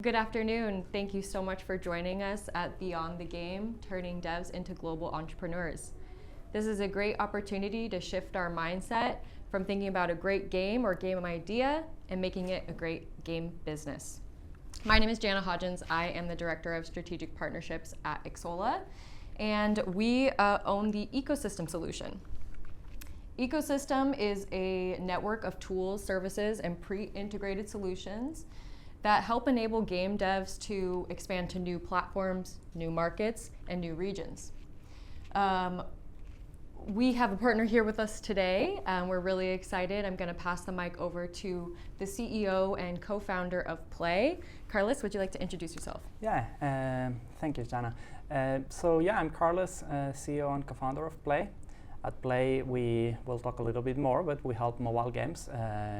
Good afternoon. Thank you so much for joining us at Beyond the Game, Turning Devs into Global Entrepreneurs. This is a great opportunity to shift our mindset from thinking about a great game or game idea and making it a great game business. My name is Jana Hodgins. I am the Director of Strategic Partnerships at Xsolla, and we own the ecosystem solution. Ecosystem is a network of tools, services, and pre-integrated solutions that help enable game devs to expand to new platforms, new markets, and new regions. We have a partner here with us today. We're really excited. I'm going to pass the mic over to the CEO and co-founder of Pley. Carlos, would you like to introduce yourself? Yeah, thank you, Jana. I'm Carlos, CEO and co-founder of Pley. At Pley, we will talk a little bit more, but we help mobile games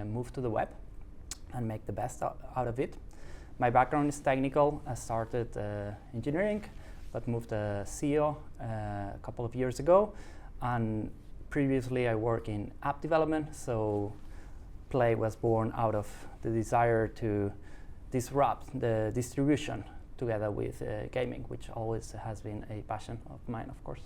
move to the web and make the best out of it. My background is technical. I started engineering, but moved to CEO a couple of years ago. And previously I worked in app development, so Pley was born out of the desire to disrupt the distribution together with gaming, which always has been a passion of mine, of course.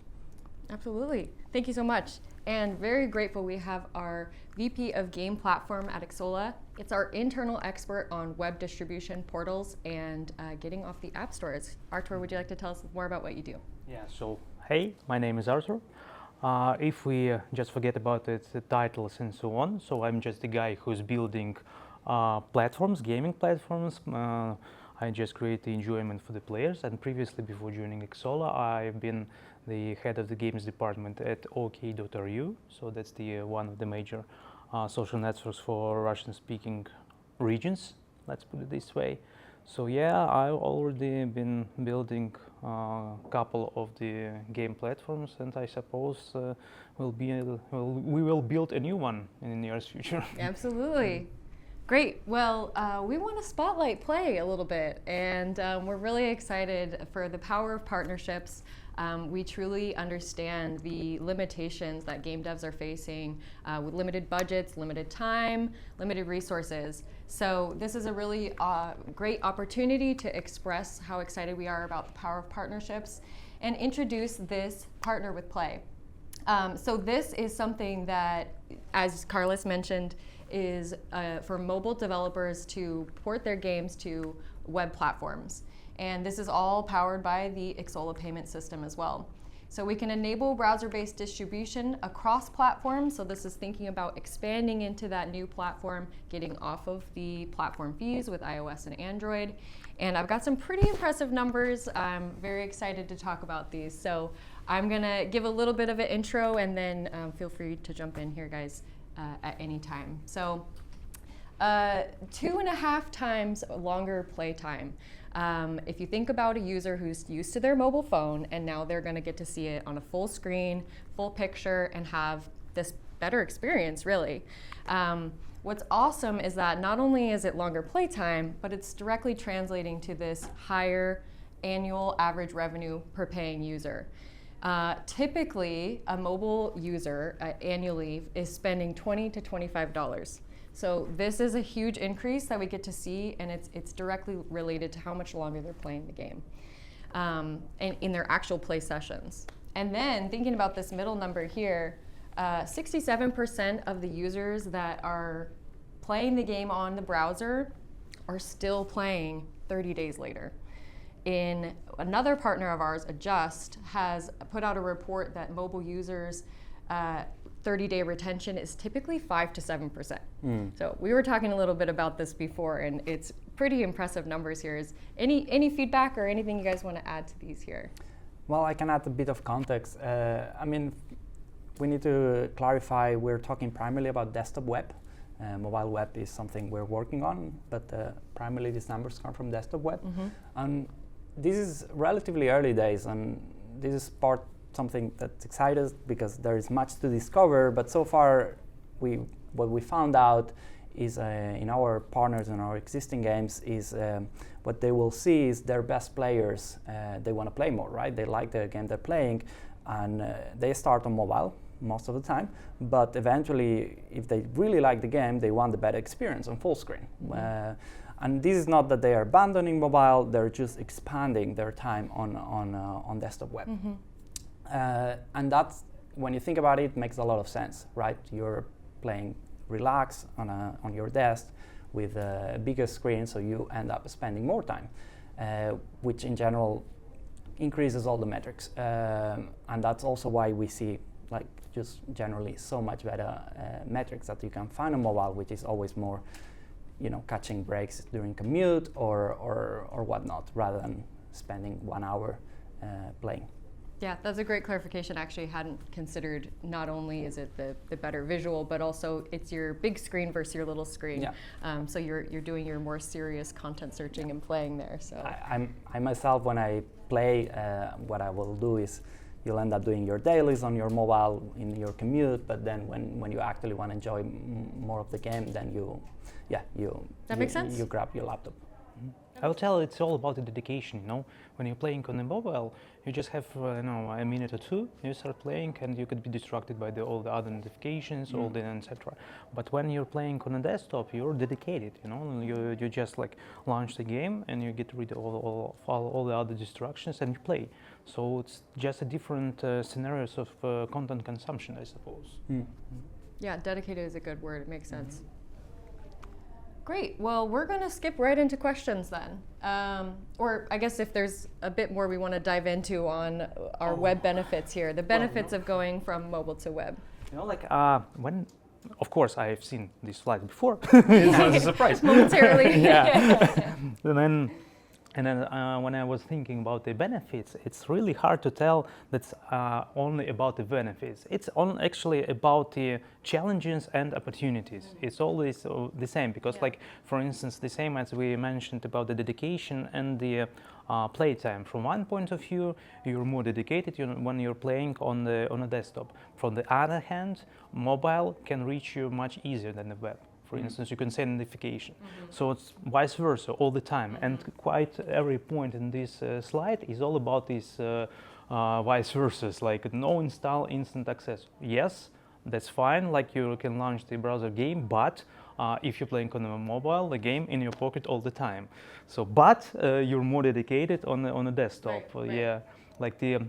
Absolutely. Thank you so much. And very grateful we have our VP of Game Platform at Xsolla. It's our internal expert on web distribution portals and getting off the app stores. Arturs, would you like to tell us more about what you do? Yeah, so hey, my name is Arturs. If we just forget about it, the titles and so on, so I'm just the guy who's building platforms, gaming platforms. I just create the enjoyment for the players, and previously, before joining Xsolla, I've been the head of the games department at OK.ru, so that's the one of the major social networks for Russian-speaking regions, let's put it this way. So yeah, I've already been building a couple of the game platforms, and I suppose we will build a new one in the nearest future. Absolutely. Great. Well, we want to spotlight Pley a little bit, and we're really excited for the power of partnerships. We truly understand the limitations that game devs are facing with limited budgets, limited time, limited resources. So this is a really great opportunity to express how excited we are about the power of partnerships and introduce this partner with Pley. So this is something that, as Carlos mentioned, is for mobile developers to port their games to web platforms. And this is all powered by the Xsolla payment system as well. So we can enable browser-based distribution across platforms. So this is thinking about expanding into that new platform, getting off of the platform fees with iOS and Android. And I've got some pretty impressive numbers. I'm very excited to talk about these. So I'm gonna give a little bit of an intro, and then feel free to jump in here, guys, at any time. So 2.5 times longer play time. If you think about a user who's used to their mobile phone and now they're going to get to see it on a full screen, full picture, and have this better experience, really. What's awesome is that not only is it longer play time, but it's directly translating to this higher annual average revenue per paying user. Typically, a mobile user annually is spending $20 to $25. So this is a huge increase that we get to see, and it's directly related to how much longer they're playing the game and in their actual play sessions. And then thinking about this middle number here, 67% of the users that are playing the game on the browser are still playing 30 days later. In another partner of ours, Adjust, has put out a report that mobile users 30-day retention is typically 5 to 7%. So we were talking a little bit about this before, and it's pretty impressive numbers here. Is any feedback or anything you guys want to add to these here? Well, I can add a bit of context. I mean, we need to clarify, we're talking primarily about desktop web. Mobile web is something we're working on, but primarily these numbers come from desktop web. And this is relatively early days, and this is something that excites us because there is much to discover, but so far what we found out is in our partners and our existing games is what they will see is their best players, they want to play more, right? They like the game they're playing, and they start on mobile most of the time, but eventually if they really like the game, they want the better experience on full screen. And this is not that they are abandoning mobile; they're just expanding their time on desktop web. And that's, when you think about it, makes a lot of sense, right? You're playing relax on your desk with a bigger screen, so you end up spending more time, which in general increases all the metrics. And that's also why we see like just generally so much better metrics that you can find on mobile, which is always more, catching breaks during commute or whatnot, rather than spending 1 hour playing. Yeah, that's a great clarification. Actually, hadn't considered not only is it the better visual, but also it's your big screen versus your little screen. Yeah. So you're doing your more serious content searching and playing there. So I myself, when I play, what I will do is you'll end up doing your dailies on your mobile in your commute, but then when you actually want to enjoy more of the game, then that makes sense. You grab your laptop. I will tell it's all about the dedication, When you're playing on the mobile, you just have, a minute or two, you start playing and you could be distracted by all the other notifications, all the etc. But when you're playing on a desktop, you're dedicated, You just like launch the game and you get rid of all the other distractions and you play. So it's just a different scenarios of content consumption, I suppose. Yeah, dedicated is a good word. It makes sense. Great. Well, we're going to skip right into questions then. Or I guess if there's a bit more we want to dive into on our web benefits here, the benefits of going from mobile to web. When, of course, I've seen this slide before. It's not a surprise. Momentarily. Yeah. And then when I was thinking about the benefits, it's really hard to tell that's only about the benefits. It's actually about the challenges and opportunities. It's always the same because, for instance, the same as we mentioned about the dedication and the playtime. From one point of view, you're more dedicated when you're playing on a desktop. From the other hand, mobile can reach you much easier than the web. For instance, you can send notification. So it's vice versa all the time. And quite every point in this slide is all about these vice versas, like no install, instant access. Yes, that's fine, like you can launch the browser game, but if you're playing on a mobile, the game in your pocket all the time. So, but you're more dedicated on a desktop. Right. Yeah, like the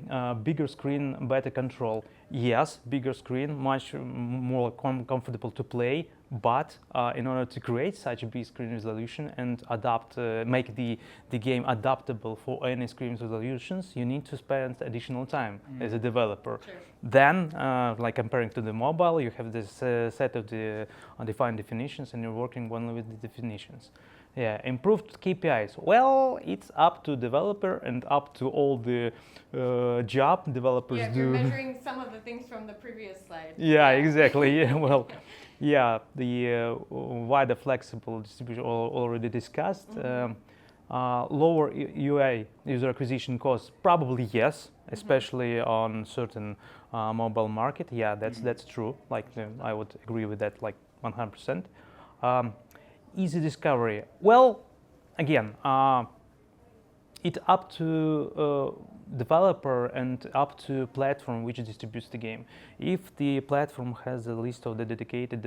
bigger screen, better control. Yes, bigger screen, much more comfortable to play. But in order to create such a big screen resolution and make the game adaptable for any screen resolutions, you need to spend additional time as a developer. Sure. Then, like comparing to the mobile, you have this set of the defined definitions, and you're working only with the definitions. Yeah, improved KPIs. Well, it's up to developer and up to all the job developers do. You're measuring some of the things from the previous slide. Yeah, exactly. Yeah, well, yeah, the wider flexible distribution already discussed. Lower UI user acquisition costs, probably yes, especially on certain mobile market. Yeah, that's true. Like I would agree with that, like 100%. Easy discovery. Well, again, it's up to developer and up to platform which distributes the game. If the platform has a list of the dedicated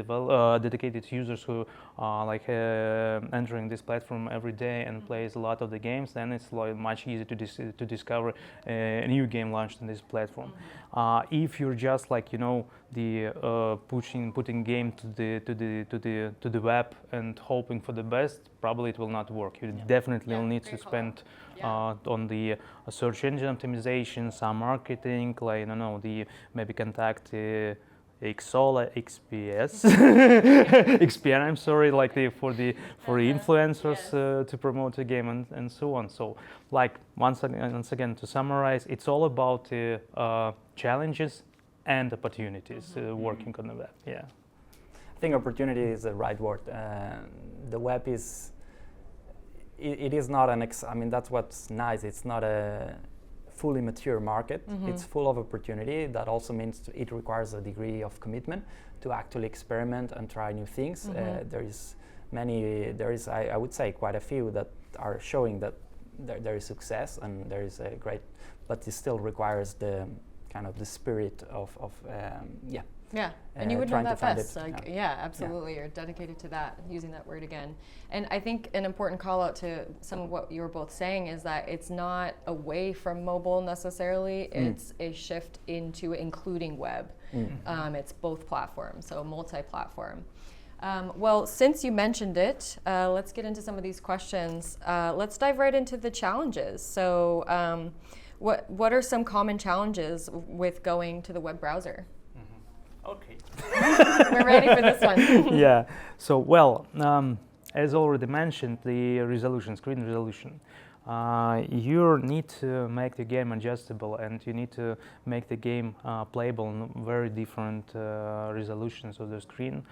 users who are entering this platform every day and plays a lot of the games, then it's much easier to discover a new game launched on this platform. If you're just putting game to the web and hoping for the best, probably it will not work. You definitely will need to spend on the search engine optimization, some marketing, maybe contact Xsolla, XPN, I'm sorry, for influencers to promote the game and so on. So, once again, to summarize, it's all about challenges and opportunities working on the web. Yeah, I think opportunity is the right word. The web is. It is not that's what's nice. It's not a fully mature market. It's full of opportunity. That also means it requires a degree of commitment to actually experiment and try new things. I would say quite a few that are showing that there is success and there is a great, but it still requires the kind of the spirit of Yeah, and you would know trying to that find best. it. Like, yeah, absolutely. You're dedicated to that, using that word again. And I think an important call out to some of what you were both saying is that it's not away from mobile necessarily. It's a shift into including web. It's both platforms, so multi-platform. Well, since you mentioned it, let's get into some of these questions. Let's dive right into the challenges. So what are some common challenges with going to the web browser? Okay. We're ready for this one. Yeah. So, well, as already mentioned, the resolution, screen resolution. You need to make the game adjustable, and you need to make the game playable in very different resolutions of the screen.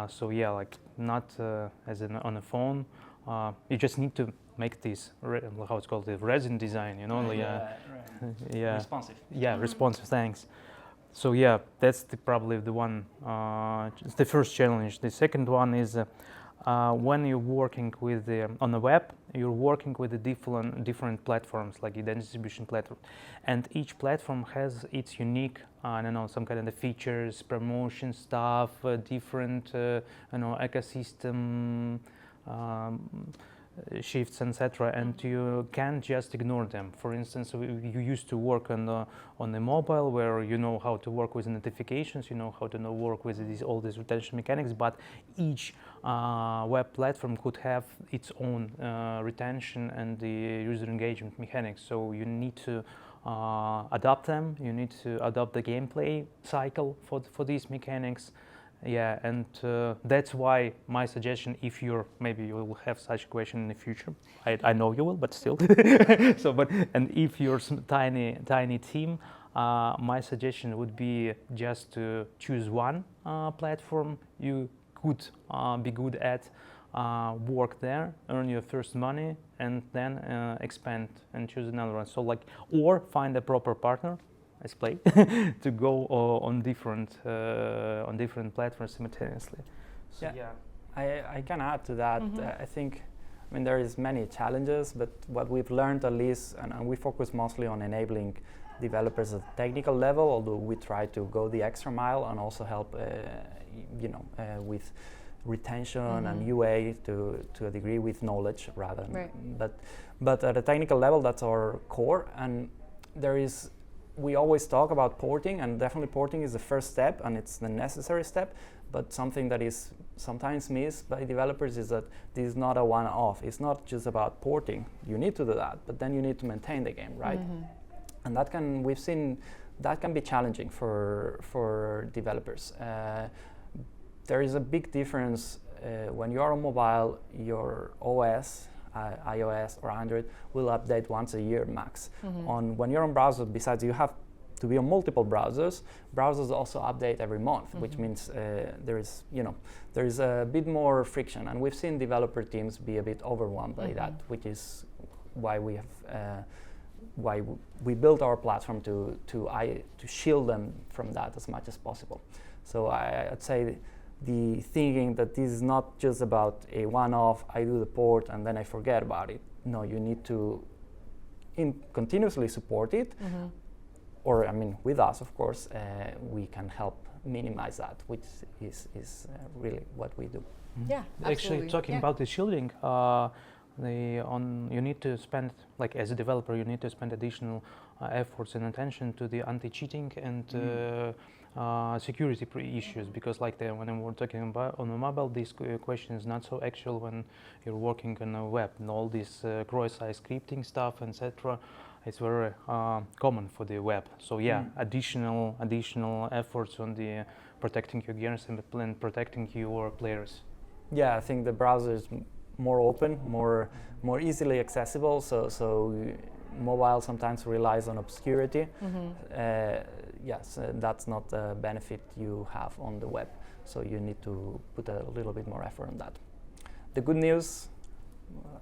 So yeah, like not as on a phone. You just need to make this how it's called, the resin design. You know, yeah, Responsive. Yeah, responsive. Thanks. So yeah, that's probably the one. It's the first challenge. The second one is when you're working with on the web, you're working with the different platforms, like the distribution platform, and each platform has its unique, I don't know, some kind of the features, promotion stuff, different, ecosystem. Shifts, etc., and you can't just ignore them. For instance, you used to work on the mobile, where you know how to work with notifications, you know how to work with all these retention mechanics, but each web platform could have its own retention and the user engagement mechanics. So you need to adopt them. You need to adopt the gameplay cycle for these mechanics. Yeah, and that's why my suggestion, if maybe you will have such a question in the future, I know you will, but still. And if you're tiny team, my suggestion would be just to choose one platform you could be good at, work there, earn your first money, and then expand and choose another one. So or find a proper partner, as Pley, to go on different platforms simultaneously. So, yeah. I can add to that. I think, there is many challenges, but what we've learned at least, and we focus mostly on enabling developers at the technical level, although we try to go the extra mile and also help, with retention and UA to a degree, with knowledge rather. Right. But at a technical level, that's our core, and we always talk about porting, and definitely porting is the first step, and it's the necessary step, but something that is sometimes missed by developers is that this is not a one-off. It's not just about porting. You need to do that, but then you need to maintain the game, right? And we've seen that can be challenging for developers. There is a big difference when you are on mobile, your OS, iOS or Android, will update once a year max. When you're on browser, besides you have to be on multiple browsers also update every month, which means there is a bit more friction, and we've seen developer teams be a bit overwhelmed by that, which is why we have why we built our platform to shield them from that as much as possible. So I'd say the thinking that this is not just about a one-off, I do the port and then I forget about it. No, you need to continuously support it. Or, with us, of course, we can help minimize that, which is really what we do. Yeah, absolutely. Actually, talking about the shielding, you need to spend, as a developer, you need to spend additional efforts and attention to the anti-cheating and security issues, because when we're talking about on a mobile, this question is not so actual when you're working on a web, and all this cross-site scripting stuff, etc. It's very common for the web. So yeah, additional efforts on the protecting your gears and protecting your players. Yeah, I think the browser is more open, more easily accessible. So mobile sometimes relies on obscurity. Yes, that's not a benefit you have on the web. So you need to put a little bit more effort on that. The good news,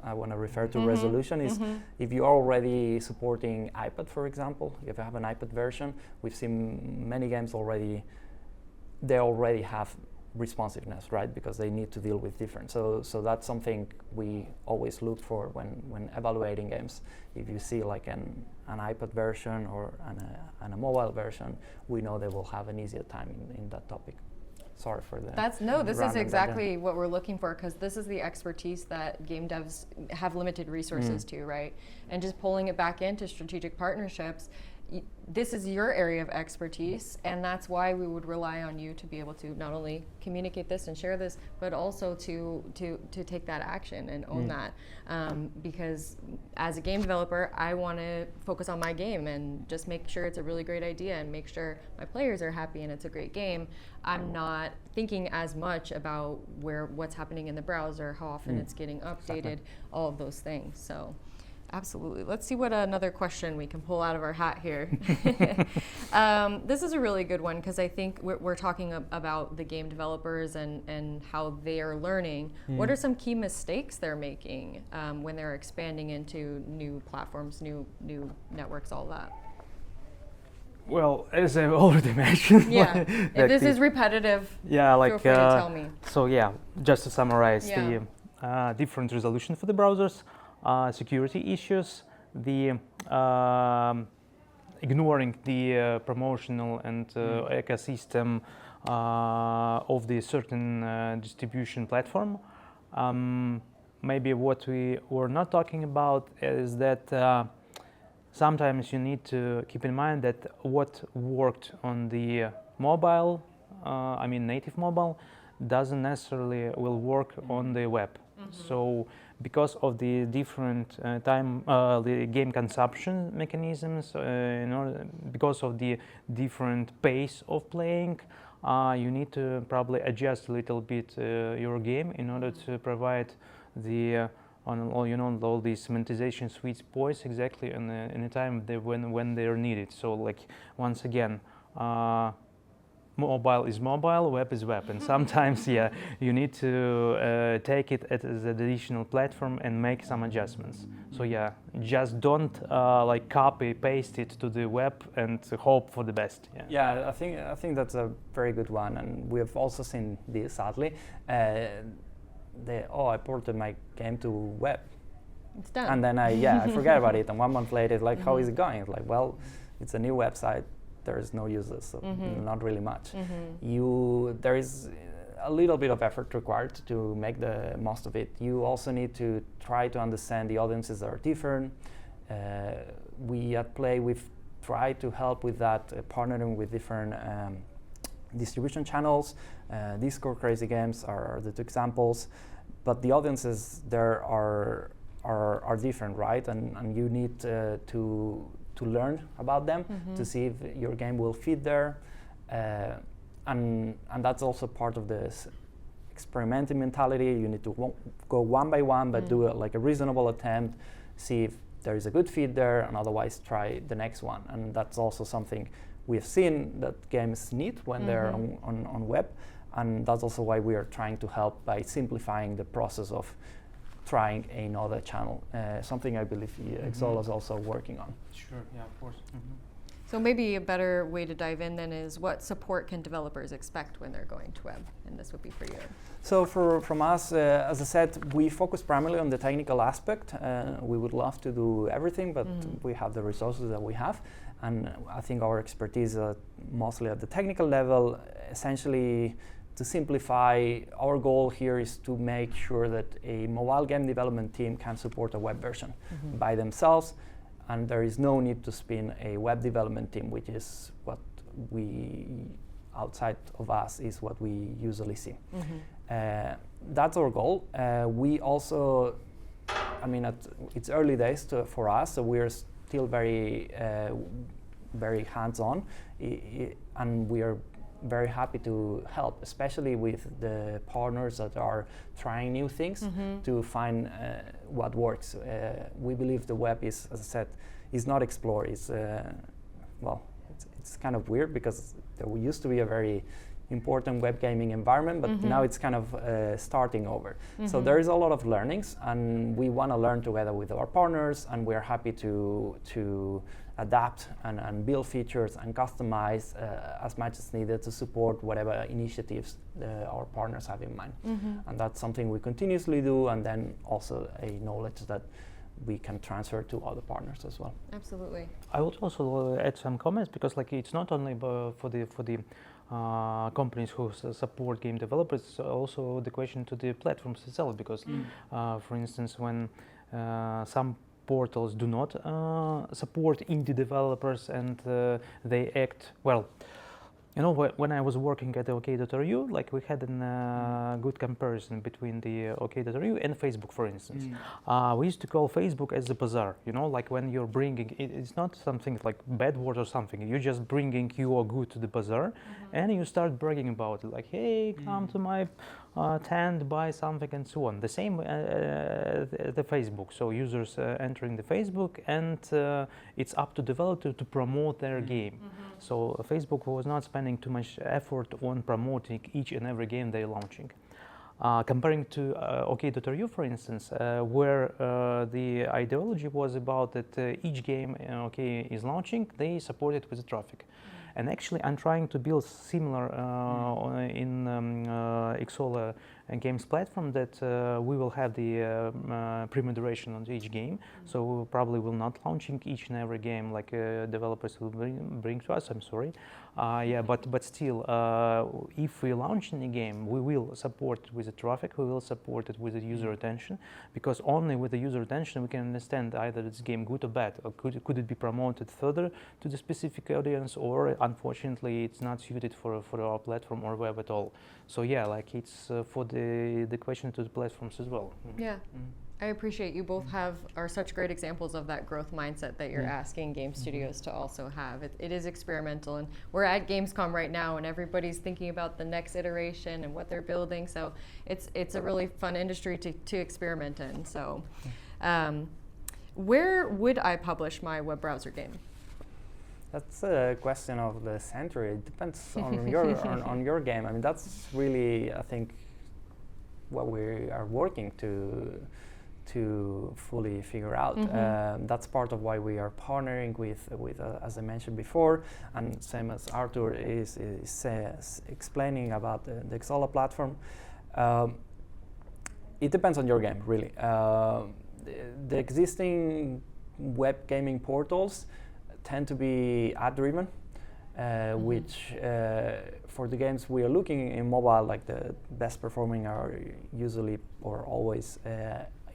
I want to refer to resolution, is if you are already supporting iPad, for example, if you have an iPad version, we've seen many games already, they already have responsiveness, right? Because they need to deal with different. So that's something we always look for when evaluating games. If you see like an iPad version or a mobile version, we know they will have an easier time in that topic. Sorry for that. This is exactly what we're looking for, because this is the expertise that game devs have limited resources to, right? And just pulling it back into strategic partnerships, this is your area of expertise, and that's why we would rely on you to be able to not only communicate this and share this, but also to take that action and own that. Because as a game developer, I want to focus on my game and just make sure it's a really great idea and make sure my players are happy and it's a great game. I'm not thinking as much about what's happening in the browser, how often it's getting updated, all of those things. So. Absolutely. Let's see what another question we can pull out of our hat here. This is a really good one, because I think we're talking about the game developers and how they are learning. What are some key mistakes they're making when they're expanding into new platforms, new networks, all that? Well, as I've already mentioned. Yeah. If this is repetitive, feel free to tell me. So yeah, just to summarize, the different resolution for the browsers, security issues, the ignoring the promotional and ecosystem of the certain distribution platform. Maybe what we were not talking about is that sometimes you need to keep in mind that what worked on the mobile, native mobile, doesn't necessarily will work on the web. So because of the different the game consumption mechanisms, because of the different pace of playing, you need to probably adjust a little bit your game in order to provide the all these monetization sweet spots exactly in the time when they're needed. So like once again, mobile is mobile, web is web, and sometimes you need to take it as an additional platform and make some adjustments. So just don't copy paste it to the web and hope for the best. I think that's a very good one, and we have also seen this sadly. I ported my game to web. It's done. And then I forget about it, and 1 month later, it's like, how is it going? It's like, well, it's a new website. There is no users, so not really much. There is a little bit of effort required to make the most of it. You also need to try to understand the audiences that are different. We at Pley, we've tried to help with that, partnering with different distribution channels. Discord Crazy Games are the two examples, but the audiences there are different, right? And you need to learn about them to see if your game will fit there, and that's also part of this experimenting mentality. You need to go one by one, but do a reasonable attempt, see if there is a good fit there, and otherwise try the next one. And that's also something we've seen that games need when they're on web, and that's also why we are trying to help by simplifying the process of trying another channel, something I believe Xsolla is also working on. Sure, of course. So maybe a better way to dive in then is, what support can developers expect when they're going to web? And this would be for you. So from us, as I said, we focus primarily on the technical aspect. We would love to do everything, but we have the resources that we have. And I think our expertise mostly at the technical level. Essentially, to simplify, our goal here is to make sure that a mobile game development team can support a web version by themselves, and there is no need to spin a web development team, which is what we, outside of us, is what we usually see. That's our goal. We also, it's early days for us, so we're still very hands-on, and we are very happy to help, especially with the partners that are trying new things to find what works. We believe the web is, as I said, is not explored. It's kind of weird because there used to be a very, important web gaming environment, but now it's kind of starting over. So there is a lot of learnings, and we want to learn together with our partners, and we're happy to adapt and build features and customize as much as needed to support whatever initiatives our partners have in mind. And that's something we continuously do, and then also a knowledge that we can transfer to other partners as well. Absolutely. I would also add some comments, because like it's not only for the companies who support game developers, it's also the question to the platforms itself, because for instance, when some portals do not support indie developers and they act well. You know, when I was working at OK.ru, like we had a good comparison between the OK.ru and Facebook, for instance. We used to call Facebook as the bazaar, you know, like when you're bringing, it's not something like bad word or something, you're just bringing your good to the bazaar and you start bragging about it, like, hey, come to my tent, buy something and so on. The same the Facebook, so users entering the Facebook, and it's up to developer to promote their game. So Facebook was not spending too much effort on promoting each and every game they're launching. Comparing to OK.ru, for instance, where the ideology was about that each game OK is launching, they support it with the traffic. And actually, I'm trying to build similar in Xsolla games platform, that we will have the pre-moderation on each game. So we probably will not launching each and every game like developers will bring to us. I'm sorry. Yeah, but still, if we launch any game, we will support it with the traffic. We will support it with the user attention, because only with the user attention we can understand either this game good or bad, or could it be promoted further to the specific audience, or unfortunately it's not suited for our platform or web at all. So yeah, like it's for the question to the platforms as well. Yeah. I appreciate you both are such great examples of that growth mindset that you're asking game studios to also have. It is experimental, and we're at Gamescom right now, and everybody's thinking about the next iteration and what they're building. So it's a really fun industry to experiment in. So where would I publish my web browser game? That's a question of the century. It depends on your on your game. I mean, that's really, I think, what we are working to fully figure out. That's part of why we are partnering with as I mentioned before, and same as Artur is explaining about the Xsolla platform. It depends on your game, really. The existing web gaming portals tend to be ad-driven, which for the games we are looking in mobile, like the best performing are usually or always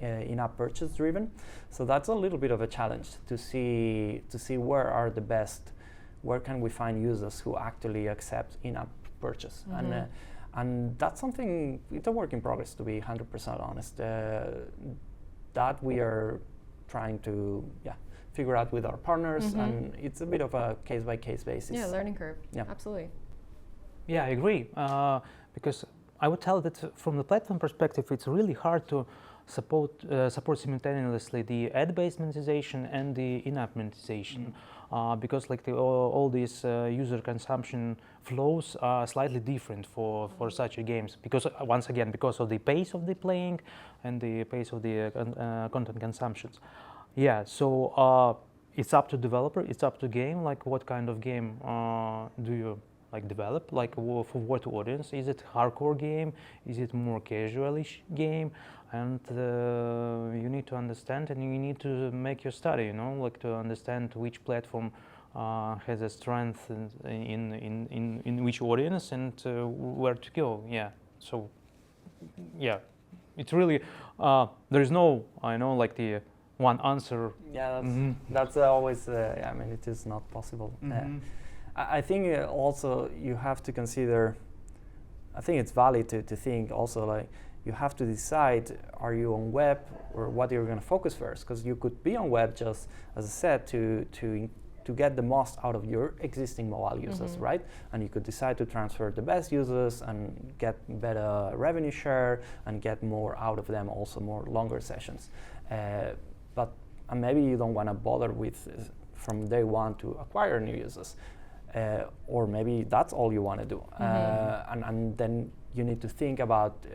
in-app purchase driven. So that's a little bit of a challenge to see where are the best, where can we find users who actually accept in-app purchase. And that's something, it's a work in progress, to be 100% honest. That we are trying to figure out with our partners, and it's a bit of a case-by-case basis. Yeah, learning curve. Yeah, absolutely. Yeah, I agree, because I would tell that from the platform perspective, it's really hard to support simultaneously the ad-based monetization and the in-app monetization, because like all these user consumption flows are slightly different for such a games, because once again, because of the pace of the playing and the pace of the content consumptions. Yeah, so it's up to developer, it's up to game, like what kind of game do you like develop, like for what audience? Is it hardcore game? Is it more casual-ish game? And you need to understand, and you need to make your study, you know, like to understand which platform has a strength in which audience, and where to go. Yeah, so yeah, it's really there is no, I know, like the one answer. Yeah, that's always. I mean, it is not possible. I think also you have to consider. I think it's valid to think also, like, you have to decide, are you on web or what you're going to focus first? Because you could be on web just, as I said, to get the most out of your existing mobile users, right? And you could decide to transfer the best users and get better revenue share and get more out of them, also more longer sessions. But maybe you don't want to bother with from day one to acquire new users. or maybe that's all you want to do. And then you need to think about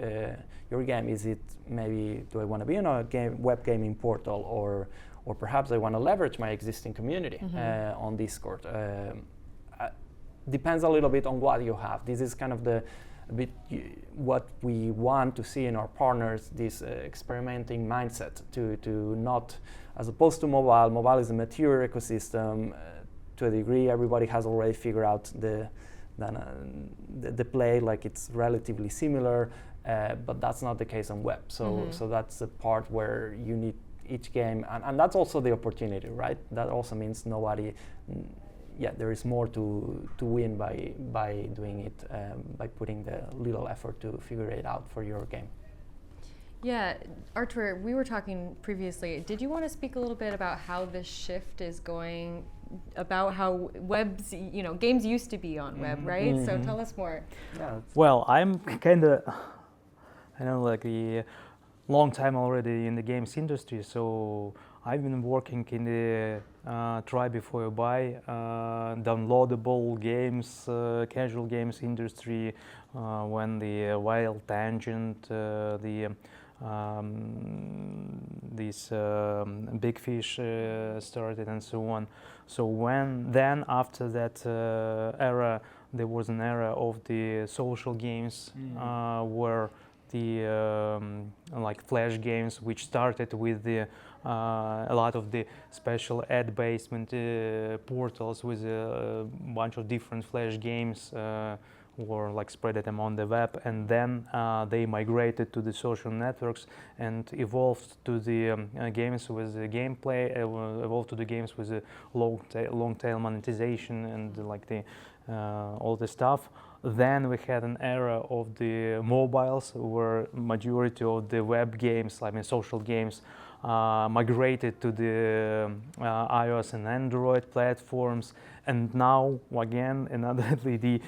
your game. Is it maybe, do I want to be in a web gaming portal, or perhaps I want to leverage my existing community on Discord? Depends a little bit on what you have. This is kind of what we want to see in our partners, this experimenting mindset to not, as opposed to mobile is a mature ecosystem. To a degree, everybody has already figured out the Pley, like it's relatively similar, but that's not the case on web. So that's the part where you need each game, and that's also the opportunity, right? That also means there is more to win by doing it, by putting the little effort to figure it out for your game. Yeah, Artur, we were talking previously. Did you want to speak a little bit about how this shift is going, about how games used to be on web, right? So tell us more. Yeah. Well, I'm kind of, like a long time already in the games industry, so I've been working in the try before you buy, downloadable games, casual games industry, when the Wild Tangent, this Big Fish started and so on. So after that era, there was an era of the social games where the like flash games, which started with the a lot of the special ad basement portals with a bunch of different flash games were like spread them on the web, and then they migrated to the social networks and evolved to the games with the gameplay, evolved to the games with the long tail monetization and like the all the stuff. Then we had an era of the mobiles where majority of the web games, I mean social games, migrated to the iOS and Android platforms, and now again the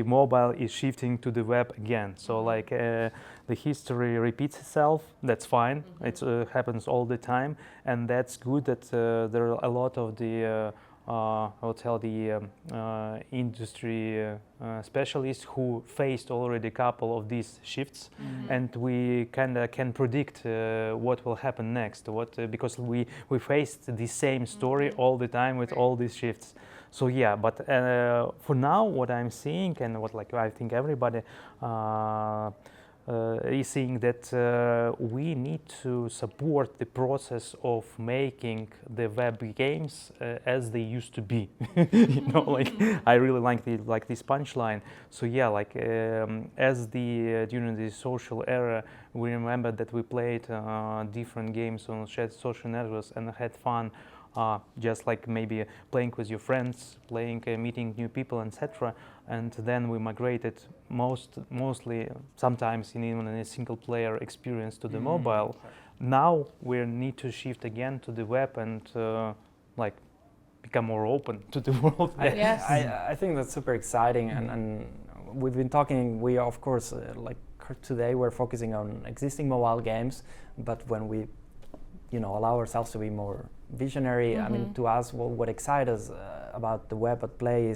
mobile is shifting to the web again. So like the history repeats itself. That's fine. It happens all the time, and that's good. That there are a lot of the I will tell the industry specialists who faced already a couple of these shifts, and we kind of can predict what will happen next. Because we faced the same story all the time with all these shifts. So yeah, but for now, what I'm seeing and what like I think everybody is seeing that we need to support the process of making the web games as they used to be. Like I really like this punchline. So yeah, like as during the social era, we remember that we played different games on social networks and had fun. Just like maybe playing with your friends, meeting new people, etc. And then we migrated mostly, sometimes even in a single player experience to the mobile. Now we need to shift again to the web and like become more open to the world. I think that's super exciting, and we've been talking. We of course like today we're focusing on existing mobile games, but when we allow ourselves to be more visionary, I mean, to us, what excites us about the web at Pley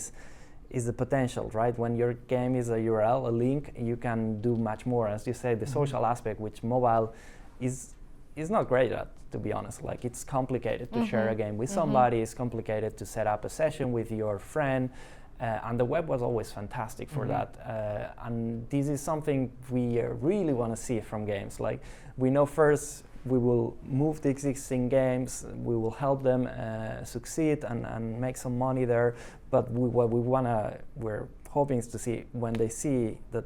is the potential, right? When your game is a URL, a link, you can do much more. As you say, the social aspect, which mobile is not great at, to be honest. Like it's complicated to share a game with somebody. It's complicated to set up a session with your friend. And the web was always fantastic for that. And this is something we really want to see from games. Like we know first, we will move the existing games, we will help them succeed and make some money there. But we're hoping to see when they see that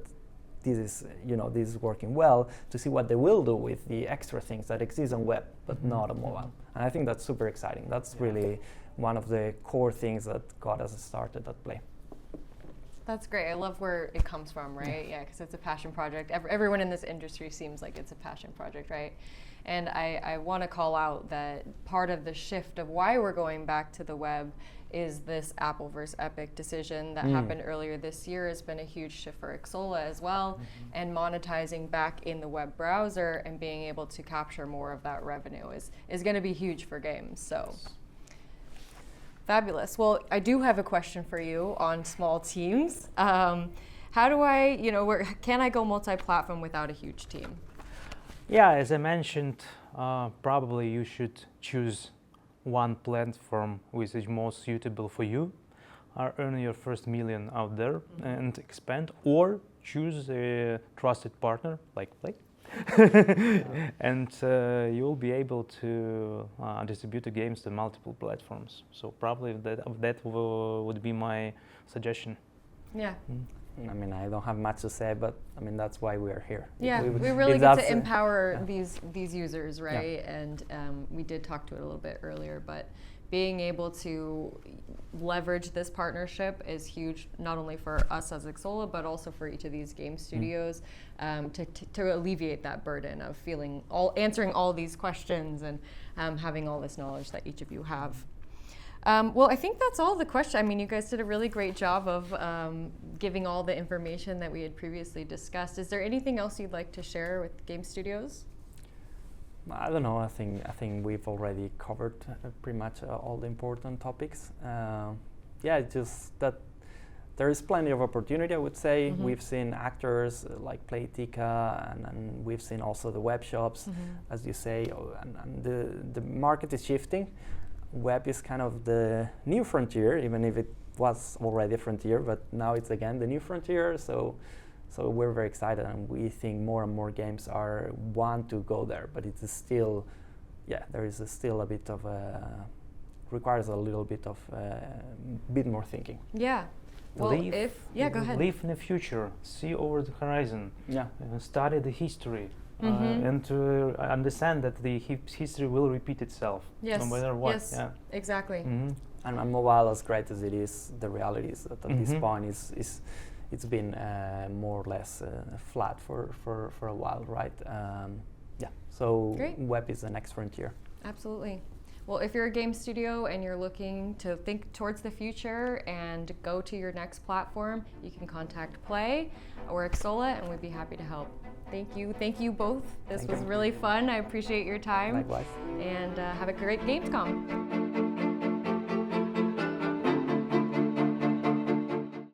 this is working well, to see what they will do with the extra things that exist on web, but not on mobile. And I think that's super exciting. That's really one of the core things that got us started at Pley. That's great. I love where it comes from, right? Yeah, because it's a passion project. Everyone in this industry seems like it's a passion project, right? And I want to call out that part of the shift of why we're going back to the web is this Apple versus Epic decision that happened earlier this year. Has been a huge shift for Xsolla as well, and monetizing back in the web browser and being able to capture more of that revenue is going to be huge for games. So Fabulous. Well, I do have a question for you on small teams. How do I, can I go multi-platform without a huge team? Yeah, as I mentioned, probably you should choose one platform which is most suitable for you, earn your first million out there and expand, or choose a trusted partner like Pley. And you'll be able to distribute the games to multiple platforms. So probably that would be my suggestion. Yeah. I mean, I don't have much to say, but I mean that's why we are here. Yeah, we really get to empower these users, right? Yeah. And we did talk to it a little bit earlier, but being able to leverage this partnership is huge, not only for us as Xsolla, but also for each of these game studios, to alleviate that burden of answering all these questions and having all this knowledge that each of you have. Well, I think that's all the questions. I mean, you guys did a really great job of giving all the information that we had previously discussed. Is there anything else you'd like to share with game studios? I don't know. I think we've already covered pretty much all the important topics. Yeah, it's just that there is plenty of opportunity, I would say. We've seen actors like Pley, and we've seen also the web shops, as you say, and the market is shifting. Web is kind of the new frontier, even if it was already a frontier, but now it's again the new frontier. So we're very excited, and we think more and more games want to go there, but it's still, there is still a bit of requires a little bit of bit more thinking. Yeah. Well, go ahead. Live in the future, see over the horizon. Yeah. Study the history. And to understand that the history will repeat itself, no matter what. Yes, exactly. And mobile, as great as it is, the reality is that at this point it's been more or less flat for a while, right? So great. Web is the next frontier. Absolutely. Well, if you're a game studio and you're looking to think towards the future and go to your next platform, you can contact Pley or Xsolla, and we'd be happy to help. Thank you both. This was really fun. I appreciate your time. Likewise. And have a great gamescom.